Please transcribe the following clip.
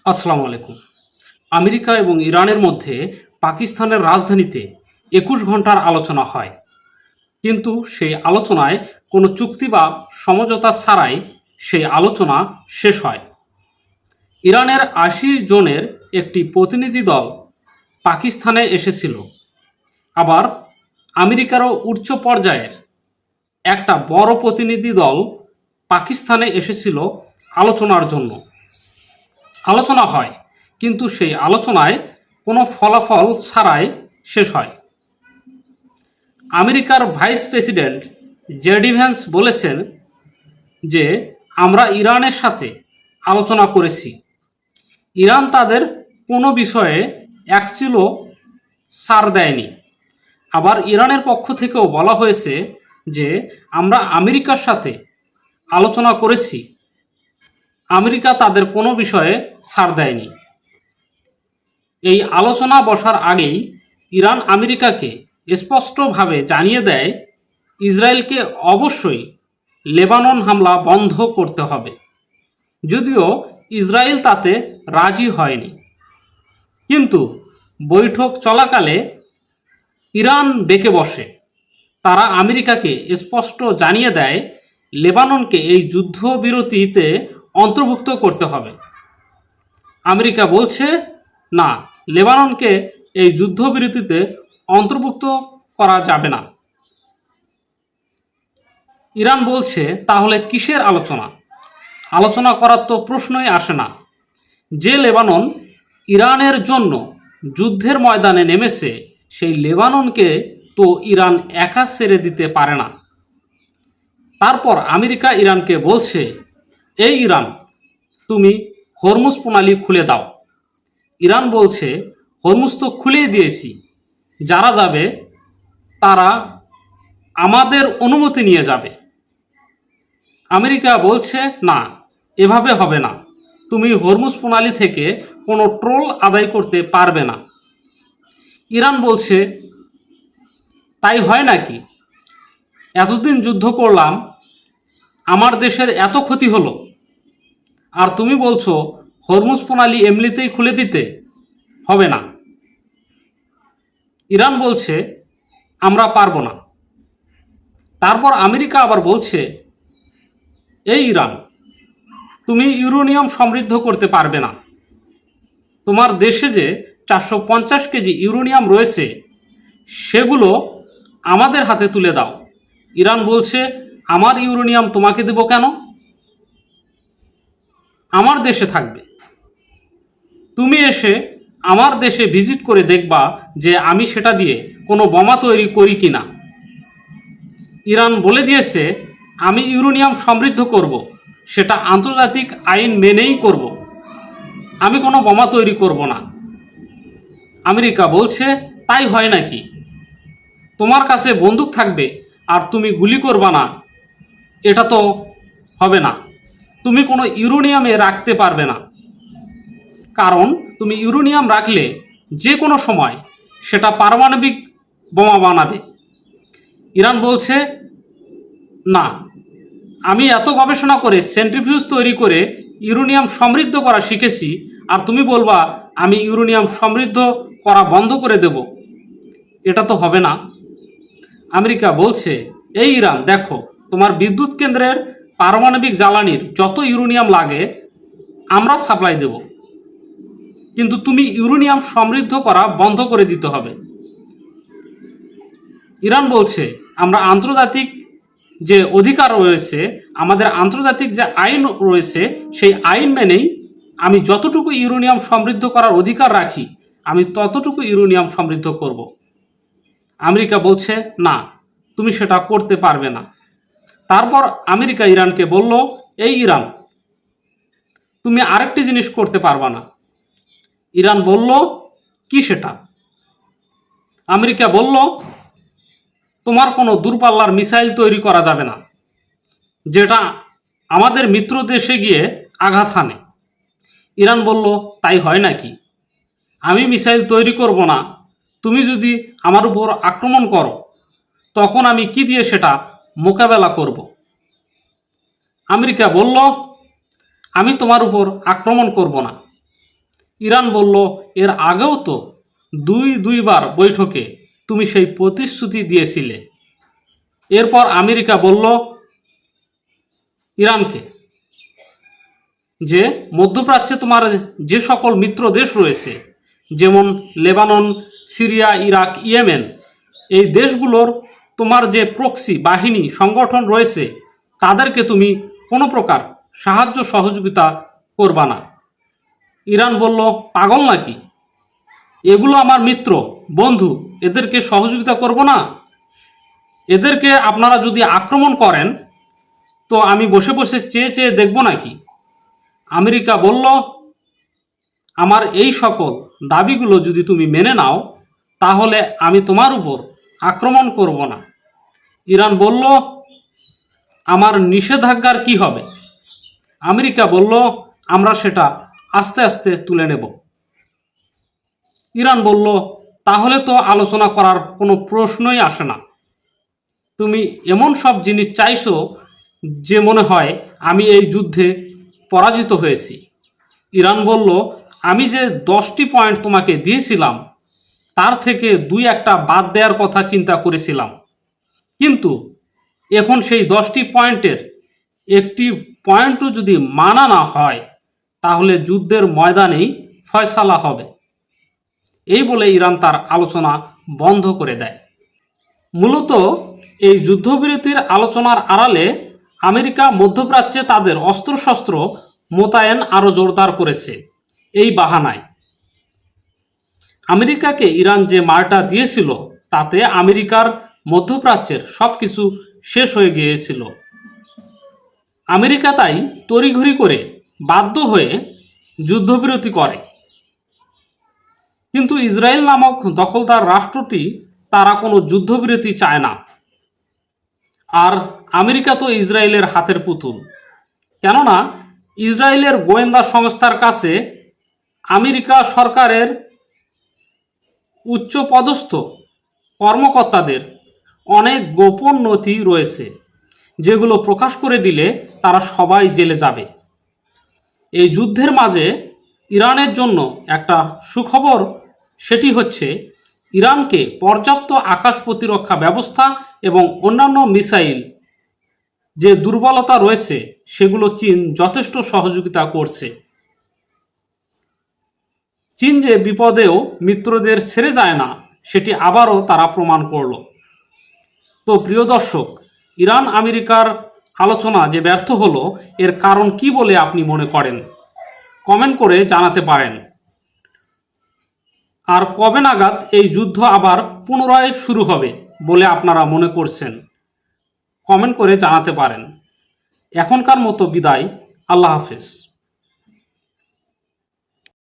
আসসালামু আলাইকুম। আমেরিকা এবং ইরানের মধ্যে পাকিস্তানের রাজধানীতে ২১ ঘন্টার আলোচনা হয়, কিন্তু সেই আলোচনায় কোনো চুক্তি বা সমঝোতা ছাড়াই সেই আলোচনা শেষ হয়। ইরানের ৮০ জনের একটি প্রতিনিধি দল পাকিস্তানে এসেছিল, আবার আমেরিকারও উচ্চ পর্যায়ের একটা বড় প্রতিনিধি দল পাকিস্তানে এসেছিল আলোচনার জন্য। আলোচনা হয়, কিন্তু সেই আলোচনায় কোনো ফলাফল ছাড়াই শেষ হয়। আমেরিকার ভাইস প্রেসিডেন্ট জেডি ভ্যান্স বলেছেন যে আমরা ইরানের সাথে আলোচনা করেছি, ইরান তাদের কোনো বিষয়ে এক চিলও ছাড় দেয়নি। আবার ইরানের পক্ষ থেকেও বলা হয়েছে যে আমরা আমেরিকার সাথে আলোচনা করেছি, আমেরিকা তাদের কোনো বিষয়ে ছাড় দেয়নি। এই আলোচনা বসার আগেই ইরান আমেরিকাকে স্পষ্টভাবে জানিয়ে দেয় ইসরায়েলকে অবশ্যই লেবানন হামলা বন্ধ করতে হবে, যদিও ইসরায়েল তাতে রাজি হয়নি। কিন্তু বৈঠক চলাকালে ইরান বেঁকে বসে। তারা আমেরিকাকে স্পষ্ট জানিয়ে দেয় লেবাননকে এই যুদ্ধবিরতিতে অন্তর্ভুক্ত করতে হবে। আমেরিকা বলছে না, লেবাননকে এই যুদ্ধবিরতিতে অন্তর্ভুক্ত করা যাবে না। ইরান বলছে তাহলে কিসের আলোচনা? আলোচনা করার তো প্রশ্নই আসে না। যে লেবানন ইরানের জন্য যুদ্ধের ময়দানে নেমেছে, সেই লেবাননকে তো ইরান একা ছেড়ে দিতে পারে না। তারপর আমেরিকা ইরানকে বলছে, এই ইরান, তুমি হরমুজ প্রণালী খুলে দাও। ইরান বলছে হরমুজ তো খুলেই দিয়েছি, যারা যাবে তারা আমাদের অনুমতি নিয়ে যাবে। আমেরিকা বলছে না, এভাবে হবে না, তুমি হরমুজ প্রণালী থেকে কোনো টোল আদায় করতে পারবে না। ইরান বলছে তাই হয় নাকি? এতদিন যুদ্ধ করলাম, আমার দেশের এত ক্ষতি হলো, আর তুমি বলছো হরমুজ প্রণালী এমনিতেই খুলে দিতে হবে না। ইরান বলছে আমরা পারবো না। তারপর আমেরিকা আবার বলছে, এই ইরান, তুমি ইউরেনিয়াম সমৃদ্ধ করতে পারবে না। তোমার দেশে যে 450 কেজি ইউরেনিয়াম রয়েছে, সেগুলো আমাদের হাতে তুলে দাও। ইরান বলছে আমার ইউরেনিয়াম তোমাকে দেব কেন? আমার দেশে থাকবে। তুমি এসে আমার দেশে ভিজিট করে দেখবা যে আমি সেটা দিয়ে কোনো বোমা তৈরি করি কিনা। ইরান বলে দিয়েছে আমি ইউরেনিয়াম সমৃদ্ধ করব, সেটা আন্তর্জাতিক আইন মেনেই করব, আমি কোনো বোমা তৈরি করব না। আমেরিকা বলছে তাই হয় নাকি? তোমার কাছে বন্দুক থাকবে আর তুমি গুলি করবা না, এটা তো হবে না। তুমি কোনো ইউরেনিয়ামে রাখতে পারবে না, কারণ তুমি ইউরেনিয়াম রাখলে যে কোনো সময় সেটা পারমাণবিক বোমা বানাবে। ইরান বলছে না, আমি এত গবেষণা করে সেন্ট্রিফিউজ তৈরি করে ইউরেনিয়াম সমৃদ্ধ করা শিখেছি, আর তুমি বলবা আমি ইউরেনিয়াম সমৃদ্ধ করা বন্ধ করে দেব, এটা তো হবে না। আমেরিকা বলছে এই ইরান, দেখো তোমার বিদ্যুৎ কেন্দ্রের পারমাণবিক জ্বালানির যত ইউরেনিয়াম লাগে আমরা সাপ্লাই দেব, কিন্তু তুমি ইউরেনিয়াম সমৃদ্ধ করা বন্ধ করে দিতে হবে। ইরান বলছে আমরা আন্তর্জাতিক যে অধিকার রয়েছে, আমাদের আন্তর্জাতিক যে আইন রয়েছে, সেই আইন মেনেই আমি যতটুকু ইউরেনিয়াম সমৃদ্ধ করার অধিকার রাখি, আমি ততটুকু ইউরেনিয়াম সমৃদ্ধ করব। আমেরিকা বলছে না, তুমি সেটা করতে পারবে না। তারপর আমেরিকা ইরানকে বলল, এই ইরান, তুমি আরেকটি জিনিস করতে পারবা না। ইরান বলল কি সেটা? আমেরিকা বলল তোমার কোনো দূরপাল্লার মিসাইল তৈরি করা যাবে না, যেটা আমাদের মিত্র দেশে গিয়ে আঘাত হানে। ইরান বলল তাই হয় নাকি? আমি মিসাইল তৈরি করব না, তুমি যদি আমার উপর আক্রমণ করো তখন আমি কি দিয়ে সেটা মোকাবেলা করব? আমেরিকা বলল আমি তোমার উপর আক্রমণ করব না, ইরান বলল, এর আগেও তো দুইবার বৈঠকে তুমি সেই প্রতিশ্রুতি দিয়েছিলে। এরপর আমেরিকা বলল ইরানকে যে মধ্যপ্রাচ্যে তোমার যে সকল মিত্র দেশ রয়েছে, যেমন লেবানন, সিরিয়া, ইরাক, ইয়েমেন, এই দেশগুলোর তোমার যে প্রক্সি বাহিনী সংগঠন রয়েছে, তাদেরকে তুমি কোনো প্রকার সাহায্য সহযোগিতা করবা না। ইরান বলল, পাগল নাকি? এগুলো আমার মিত্র, বন্ধু, এদেরকে সহযোগিতা করব না? এদেরকে আপনারা যদি আক্রমণ করেন তো আমি বসে বসে চেয়ে চেয়ে দেখব নাকি? আমেরিকা বলল, আমার এই সকল দাবিগুলো যদি তুমি মেনে নাও তাহলে আমি তোমার উপর আক্রমণ করব না। ইরান বলল, আমার নিষেধাজ্ঞার কি হবে? আমেরিকা বলল, আমরা সেটা আস্তে আস্তে তুলে নেব। ইরান বলল, তাহলে তো আলোচনা করার কোনো প্রশ্নই আসে না। তুমি এমন সব জিনিস চাইছো যে মনে হয় আমি এই যুদ্ধে পরাজিত হয়েছি। ইরান বলল, আমি যে 10টি পয়েন্ট তোমাকে দিয়েছিলাম তার থেকে 2-1টা বাদ দেওয়ার কথা চিন্তা করেছিলাম, কিন্তু এখন সেই 10টি পয়েন্টের একটি পয়েন্টও যদি মানা না হয় তাহলে যুদ্ধের ময়দানেই ফয়সালা হবে। এই বলে ইরান তার আলোচনা বন্ধ করে দেয়। মূলত এই যুদ্ধবিরতির আলোচনার আড়ালে আমেরিকা মধ্যপ্রাচ্যে তাদের অস্ত্রশস্ত্র মোতায়েন আরও জোরদার করেছে এই বাহানায়। আমেরিকাকে ইরান যে মারটা দিয়েছিল তাতে আমেরিকার মধ্যপ্রাচ্যের সব কিছু শেষ হয়ে গিয়েছিল। আমেরিকা তাই তড়িঘড়ি করে বাধ্য হয়ে যুদ্ধবিরতি করে। কিন্তু ইসরায়েল নামক দখলদার রাষ্ট্রটি তারা কোনো যুদ্ধবিরতি চায় না। আর আমেরিকা তো ইসরায়েলের হাতের পুতুল, কেননা ইসরায়েলের গোয়েন্দা সংস্থার কাছে আমেরিকা সরকারের উচ্চপদস্থ কর্মকর্তাদের অনেক গোপন নথি রয়েছে, যেগুলো প্রকাশ করে দিলে তারা সবাই জেলে যাবে। এই যুদ্ধের মাঝে ইরানের জন্য একটা সুখবর, সেটি হচ্ছে ইরানকে পর্যাপ্ত আকাশ প্রতিরক্ষা ব্যবস্থা এবং অন্যান্য মিসাইল যে দুর্বলতা রয়েছে সেগুলো চীন যথেষ্ট সহযোগিতা করছে। চীন যে বিপদেও মিত্রদের ছেড়ে যায় না সেটি আবারও তারা প্রমাণ করল। তো প্রিয় দর্শক, ইরান আমেরিকার আলোচনা যে ব্যর্থ হলো এর কারণ কি বলে আপনি মনে করেন? কমেন্ট করে জানাতে পারেন। আর কবে নাগাদ এই যুদ্ধ আবার পুনরায় শুরু হবে বলে আপনারা মনে করছেন? কমেন্ট করে জানাতে পারেন। এখনকার মতো বিদায়। আল্লাহ হাফেজ।